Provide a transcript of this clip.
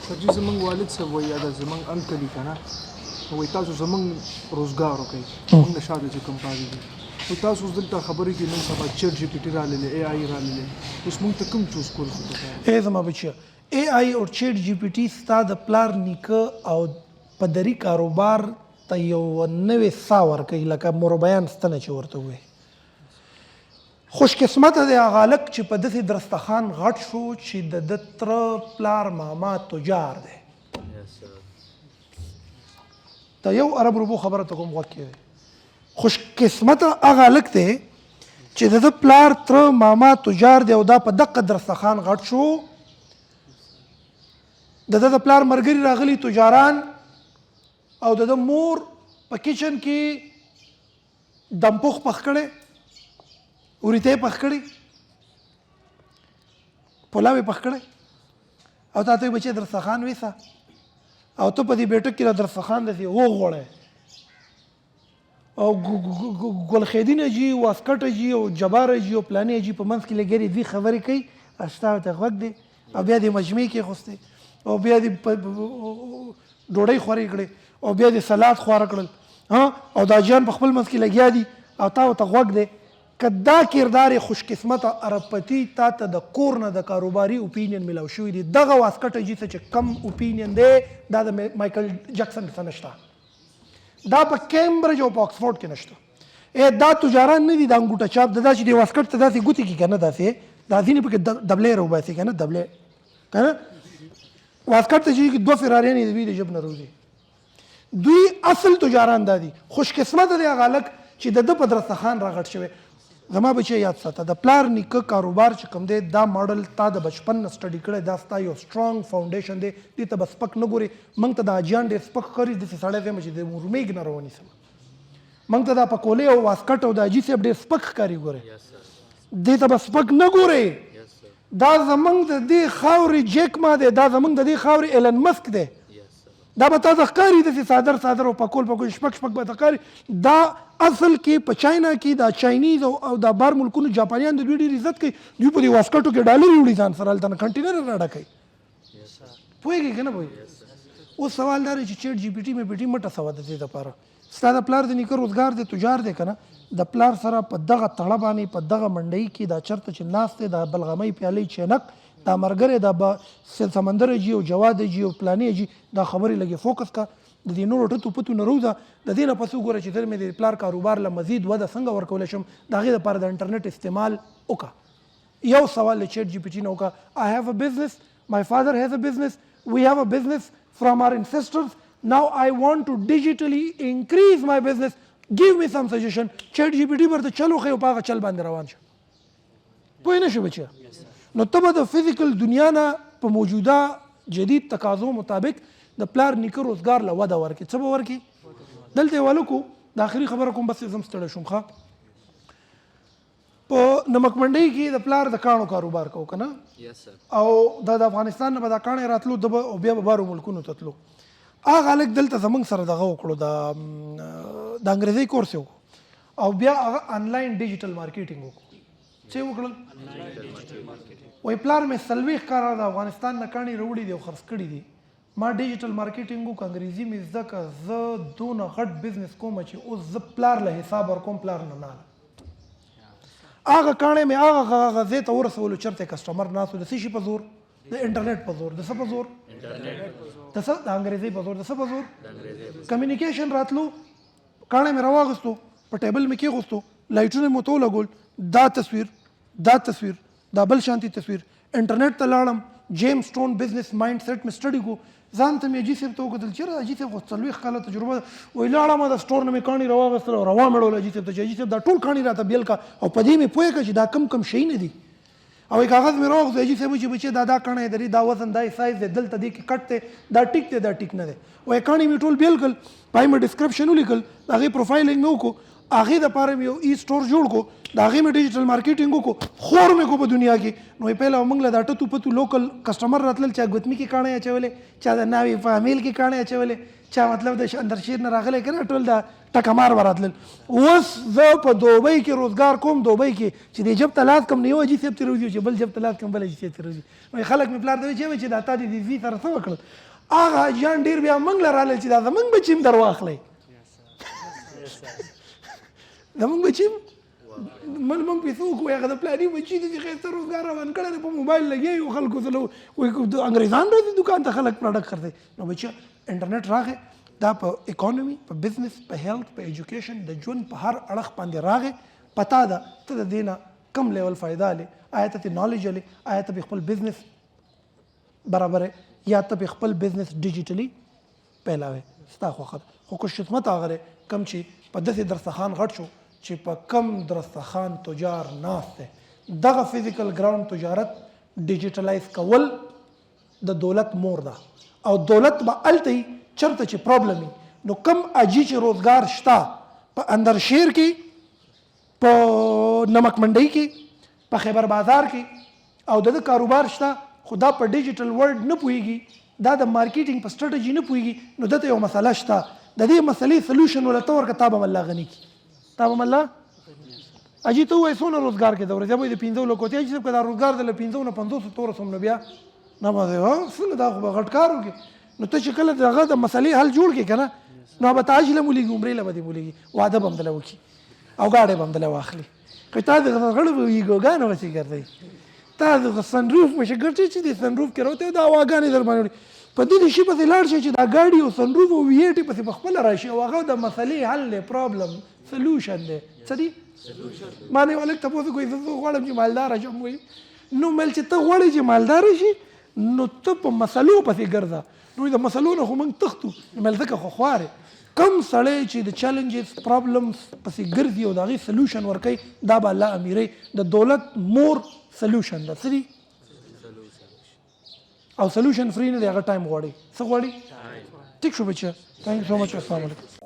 چې زمونږ والد صاحب وایي یا د زمونږ انکل یې که نه وایي تاسو زمونږ روزګار وکړئ موږ د شاته چې کوم پاتې دي نو تاسو اوس دلته خبرې کې نن سبا چیټ جی پی ټي راغلی اے آی راغلی اوس موږ ته کوم چوز کول خو ای زما بچیا اے آی او چیټ جی پی ټي ستا د پلار نیکه او پدري کاروبار ته یو نوې ساه ورکوي لکه مروبیان ستنه چې ورته وایي خوش قسمته دی هغه هلک چې په داسې درستخان غټ شو چې د ده تره پلار ماما تجار دی ته یو عرب روبو خبره ته کوم غوږ کې خوش قسمته هغه هلک دی چې د ده پلار تره ماما تجار دی او دا په دقه درستخان غټ شو د ده د پلار ملګري راغلي تجاران او د ده مور په کچن کې دمپوخ پخ کړی وریته یې پخ کړی پلاو یې پخ کړی او تا ته یې بچی درستخان ویسه او ته په دې بیټک کې د درستخان داسې وغوړی او ګلخیدین جي واسکټ جي او جبار جي او پلانې جي په منځ کې لګېرې دوی خبرې کوي اشتا ته غوږ دی او بیا دې مجمع کې خوستې او بیا دې ډوډۍ خورې کړې او بیا دې سلاد خواره کړل او دا جان په خپل منځ کې لګیا دي او تا ورته غوږ دی که دا کردار خوش قسمته عربپتي تا ته د کور نه د کاروباري اوپینین ملاو شوي دي دغه واسکټه جي څه چې کم اوپینین دی دا د مایکل جکسن څه نشته دا په کیمبرج او په اکسفورډ کې نشته دا تجاران نه دي د انګوټه چاپ د دا چې د واسکټ ته داسې ګوتې کې که نه داسې دا ځینې پکې دبلې راوباسي که نه دبلې که نه واسکټ ته چې دوه فراريانې د دوی د ژب نه روزي دوی اصل تجاران دا دي خوش قسمته دی هغه هلک چې د ده په درستخان راغټ شوی زما بچی یاد ساته د پلار نیکه کاروبار چې کوم دی دا ماډل تا د بچپن نه سټډي کړی دا ستا یو سټرانګ فاونډیشن دی دې ته به سپک نه ګورې موږ ته دا اجیان ډېر سپک ښکاري داسې سړی دی چې د مورمیږ نه راونیسم موږ ته دا پکولې او واسکټ او د اجي صاحب ډېر سپک ښکاري ګورې دې ته به سپک نه ګورې دا زموږ د دې خاورې جیک ما دی دا زموږ د دې خاورې ایلن مسک دی دا به تا ته ښکاري داسې صادر او پکول شپک به ته ښکاري دا اصل کې په چاینا کې دا چاینیز او دا بار ملکونو جاپانیان د دوی ډېر عزت کوي دوی په دې واسکټو کې ډالر وړي ځان سره هلته نه کنټینر راډکوي پوهېږې که نه پوهېږې اوس سوال دا دی چې چیټ جي پي ټي مې پي ټي مټه سوه د دې دپاره ستا د پلار د نیکه روزګار دی تجار دی که نه د پلار سره په دغه تړه باندې په دغه منډۍ کې دا چرته چې ناست دی دا بلغمۍ پیالۍ چینک دا ملګری دا سمندر جي او جواد جي او پلانې جي دا خبرې لږې فوکس کا د دې نورو ټتو پتو نه روزه د دې نه پس وګوره چې تر مې د پلار کاروبار له مزید وده څنګه ورکولی شم د هغې دپاره د انټرنیټ استعمال وکړه یو سوال د چیټ جي پي ټي نه وکړه I have a business my father has a business we have a business from our ancestors now I want to digitally increase my business give me some suggestion چیټ جي پي ټي ورته چل وښیو په هغه چل باندې روان شه پوه نه شو بچیه نو ته به د فزیکل دنیا نه په موجوده جدید تقاضو مطابق د پلار نیکه روزګار له وده ورکړي څه به ورکړي دلته یې والکو د آخري خبره کوم بس زم ستړی شوم ښه په نمکمنډۍ کې د پلار د کاڼو کاروبار کوو که نه او دا د افغانستان نه به دا کاڼې راتلو او بیا به بارو ملکونو ته تلو هغه هلک دلته زموږ سره دغه وکړو د انګریزۍ کورس یې وکړو او بیا هغه آنلاین ډیجیټل مارکیټینګ وکړو څه یې وکړل وایي پلار مې 40 کاله د افغانستان نه کاڼي راوړي دي او خرڅ کړي دي ما ډیجیټل مارکیټینګ وکړو انګریزي مې زده کړه زه دونه غټ بزنس کوم چې اوس زه پلار له حساب ورکوم پلار نه هغه کاڼې مې هغه ځای ته ورسولو چېرته کسټمر ناست و د څه شي په زور د انټرنیټ په زور د څه په زور د انګریزي په زور د څه په زور کمیونیکیشن راتلو کاڼې مې راواغستو په ټیبل مې کېغوستو لایټونه مې ورته ولګول دا تصویر دا بل شانتي تصویر انټرنیټ ته لاړم جیم سټون بزنس مایند سیټ مې سټډي کو ځان ته مې اجي صاحب ته وکتل چېرې اجي صاحب خو 40 کاله تجربه وایي لاړم د سټور نه مې کاڼي راواغېستل او روا مې ډول اجي صاحب ته چې اجي صاحب دا ټول کاڼي راته بیل کا او په دې مې پوهه کړه چې دا کم شی نه دي او کاغذ مې راوغوښتو اجي صاحب چې بچې دا کاڼی دري دا وزن دا سایز دی دلته دې کې کټ دی دا ټیک دی دا ټیک نه دی وایي کاڼي مې ټول بیل کړل پای مې ډسکرپشن ولیکل د هغې پروفایلینګ مې وکړو هغې دپاره مې یو ای سټور جوړ کو د هغې مې ډیجیټل مارکیټینګ وکړو خور مې کو په دنیا کې نو پهله موږ له دا ټتو پتو لوکل کسټمر راتلل چا ګوتمي کې کاڼې اچولې چا د ناوې په امیل کې کاڼې اچولې چا مطلب د اندرشیر نه راغلی که نه ټول د ټکمار به راتلل اوس زه په دوبۍ کې روزګار کوم دوبۍ کې چې د جب ته لاس کم نه یو حاجي صاحب ترې وځي چې بل جب ته لاس کم بل حاجي صاحب ترې وځي نو خلک مې پلار ته وایي چې دا تا دې د زوی سره څه وکړل هغه حاجیان ډېر بیا موږ له رالل چې دا زموږ بچي هم در واخلی زموږ بچي موږ پیسو کوو هغه د پلاني بچي دي چې ښایسته روزګار روان کړی دی په موبایل لګیا یو خلکو سره انګریزان راځي دکان ته خلک پروډکټ خرڅوي نو بچیه انټرنیټ راغی دا په اکانومي په بزنس په هیلث په ایجوکیشن د ژوند په هر اړخ باندې راغی پتا ده ته د دې نه کم لیول فایده لې آیا ته نالج لې آیا ته خپل بزنس برابر یا ته خپل بزنس ډیجیټلی پیلاوي ستا خوښه خو خوش قسمت هغه کم چې په داسې درستخان غټ شو چې په کم درستخان تجار ناست دی دغه فزیکل ګراوند تجارت ډیجیټلایز کول د دولت مور ده او دولت به هلته وي چېرته چې پرابلم وي نو کم اجي چې روزګار شته په اندرشیر کې په نمک منډۍ کې په خیبر بازار کې او د کاروبار شته خو دا په ډیجیټل ورلډ نه پوهېږي دا د مارکیټینګ په سټرټجي نه پوهېږي نو دته یو مسله شته د دې مسلې سلوشن ولته ورکړه تا به الله غني کړي تا به الله اجي ته وایې څونه روزګار کې د ورځې به د 15 لکو ته چې دا روزګار د 15 نه 500 تور سم نو بیا نه ما ده څنګه دا خو غټ کار وکړي نو ته چې کله دغه د مسلې حل جوړ کې کنه نو به تاج له مولي عمرې له بده مولي واده بم دله وکي او گاډي بم دله واخلي که تا د غړ وی ګوګانو وسی ګرځي تا د سنروف مشه ګرځي چې د سنروف کې راوته دا واګانې در باندې په دې شي په لاړ شي چې دا ګاډي او سنروف او ویټي په خپل راشي او هغه د مسلې حل له پرابلم سولوشن دی څه دی معنی ولک ته پوهه کوي زه غواړم چې مالدار شم وي نو مل چې ته غواړې چې مالدار شي نو ته په مسلو پسې ګرځه نو د مسلو نه خو موږ تښتو مل ځکه خو خوارې کم سړی چې د چیلنجز پرابلمز پسې ګرځي او د هغې سلوشن ورکوي دا به الله امیرئ د دولت مور سلوشن ده څه دي او سلوشن فری نه دی هغه ټایم غواړي څه غواړي ټیک شو بچه تھینک یو سو مچ السلام علیکم